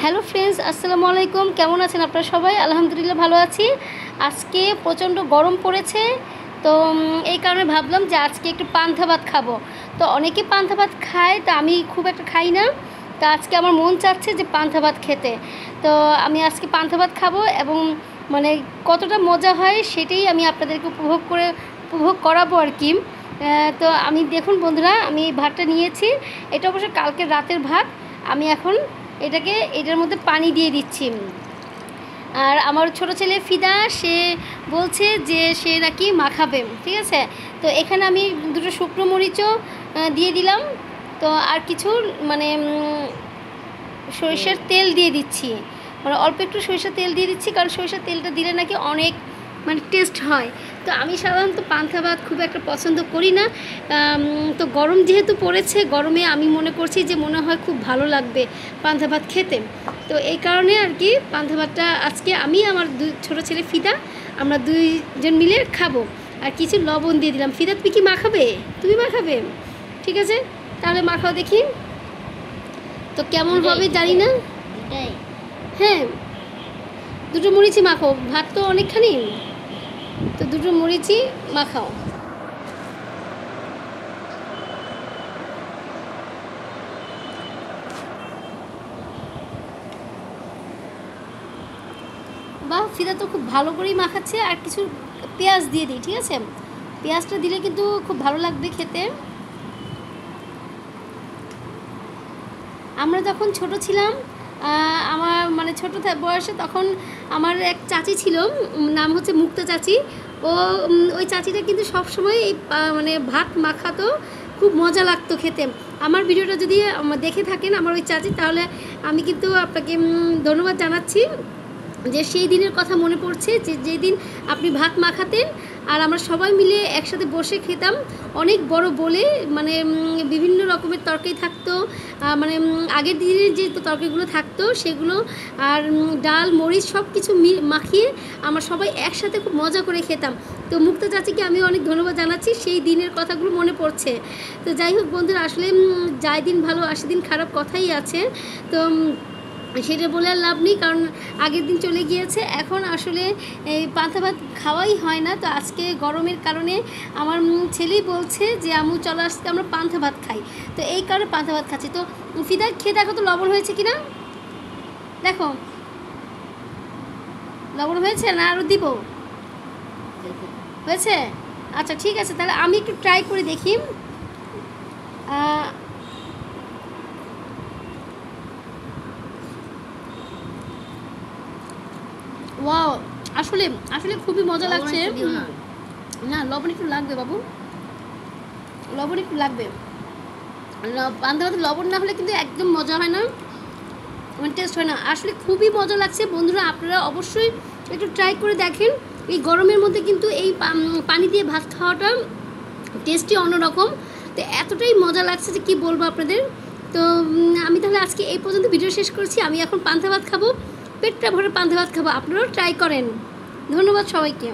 Hello friends, আসসালামু আলাইকুম। কেমন আছেন আপনারা সবাই? আলহামদুলিল্লাহ ভালো আছি। আজকে প্রচণ্ড গরম পড়েছে, তো এই কারণে ভাবলাম যে আজকে একটু পান্তা ভাত খাবো। তো অনেকে পান্তা ভাত খায়, তো আমি খুব একটা খাই না। তো আজকে আমার মন চাচ্ছে যে পান্তা ভাত খেতে। তো আমি আজকে পান্তা ভাত খাবো এবং মানে কতটা মজা হয় সেটাই আমি আপনাদেরকে উপভোগ করাবো আর কি। তো আমি দেখুন বন্ধুরা, আমি এই ভাতটা নিয়েছি। এটা অবশ্য কালকের রাতের ভাত। আমি এখন এটার মধ্যে পানি দিয়ে দিচ্ছি। আর আমার ছোট ছেলে ফিদা, সে বলছে যে সে নাকি মাখাবে, ঠিক আছে। তো এখানে আমি দুটো শুকনো মরিচও দিয়ে দিলাম। তো আর কিছু মানে সরিষার তেল দিয়ে দিচ্ছি, মানে অল্প একটু সরিষার তেল দিয়ে দিচ্ছি, কারণ সরিষার তেলটা দিলে নাকি অনেক মানে টেস্ট হয়। তো আমি সাধারণত পান্তা ভাত খুব একটা পছন্দ করি না। তো গরম যেহেতু পড়েছে, গরমে আমি মনে করছি যে মনে হয় খুব ভালো লাগবে পান্তা ভাত খেতে। তো এই কারণে আর কি পান্তা ভাতটা আজকে আমি আমার ছোটো ছেলে ফিদা, আমরা দুইজন মিলে খাবো। আর কিছু লবণ দিয়ে দিলাম। ফিদা, তুমি কি মাখাবে? তুমি মাখাবে? ঠিক আছে, তাহলে মাখাও দেখি তো কেমন হবে জানি না। হ্যাঁ, দুটো মরিচই মাখো, ভাত তো অনেকখানি, তো দুটো মরিচই মাখাও। বাহ, ফিদা তো খুব ভালো করেই মাখাচ্ছে। আর কিছু পেঁয়াজ দিয়ে দিই, ঠিক আছে। পেঁয়াজটা দিলে কিন্তু খুব ভালো লাগবে খেতে। আমরা যখন ছোট ছিলাম, আমার মানে ছোটো বয়সে, তখন আমার এক চাচি ছিল, নাম হচ্ছে মুক্তা চাচি। ওই চাচিটা কিন্তু সবসময় এই মানে ভাত মাখাতো, খুব মজা লাগতো খেতে। আমার ভিডিওটা যদি দেখে থাকেন আমার ওই চাচি, তাহলে আমি কিন্তু আপনাকে ধন্যবাদ জানাচ্ছি যে সেই দিনের কথা মনে পড়ছে, যে যেদিন আপনি ভাত মাখাতেন আর আমরা সবাই মিলে একসাথে বসে খেতাম। অনেক বড় বলে, মানে বিভিন্ন রকমের তরকারি থাকতো, মানে আগের দিনের যে তরকারিগুলো থাকতো সেগুলো, আর ডাল মরিচ সব কিছু মাখিয়ে আমরা সবাই একসাথে খুব মজা করে খেতাম। তো মুক্তা চাচিকে আমি অনেক ধন্যবাদ জানাচ্ছি, সেই দিনের কথাগুলো মনে পড়ছে। তো যাই হোক বন্ধুরা, আসলে যায় দিন ভালো আসে দিন খারাপ কথাই আছে। তো সেটা বলে আর লাভ নেই, কারণ আগের দিন চলে গিয়েছে। এখন আসলে এই পান্তা ভাত খাওয়াই হয় না। তো আজকে গরমের কারণে আমার ছেলেই বলছে যে আম্মু চলো আজকে আমরা পান্তা ভাত খাই। তো এই কারণে পান্তা ভাত খাচ্ছি। তো ফিদা, খেয়ে দেখো তো লবণ হয়েছে কিনা, দেখো লবণ হয়েছে না আরও দিব? হয়েছে? আচ্ছা ঠিক আছে, তাহলে আমি একটু ট্রাই করে দেখি। ওয়াও, আসলে আসলে খুবই মজা লাগছে। না, লবণ একটু লাগবে বাবু, লবণ একটু লাগবে। পান্তা ভাতে লবণ না হলে কিন্তু একদম মজা হয় না, মানে টেস্ট হয় না। আসলে খুবই মজা লাগছে বন্ধুরা, আপনারা অবশ্যই একটু ট্রাই করে দেখেন। এই গরমের মধ্যে কিন্তু এই পানি দিয়ে ভাত খাওয়াটা টেস্টই অন্যরকম। তো এতটাই মজা লাগছে যে কি বলবো আপনাদের। তো আমি তাহলে আজকে এই পর্যন্ত ভিডিও শেষ করছি। আমি এখন পান্তা ভাত খাবো, পেটটা ভরে পান্তা ভাত খাবো। আপনারাও ট্রাই করেন। ধন্যবাদ সবাইকে।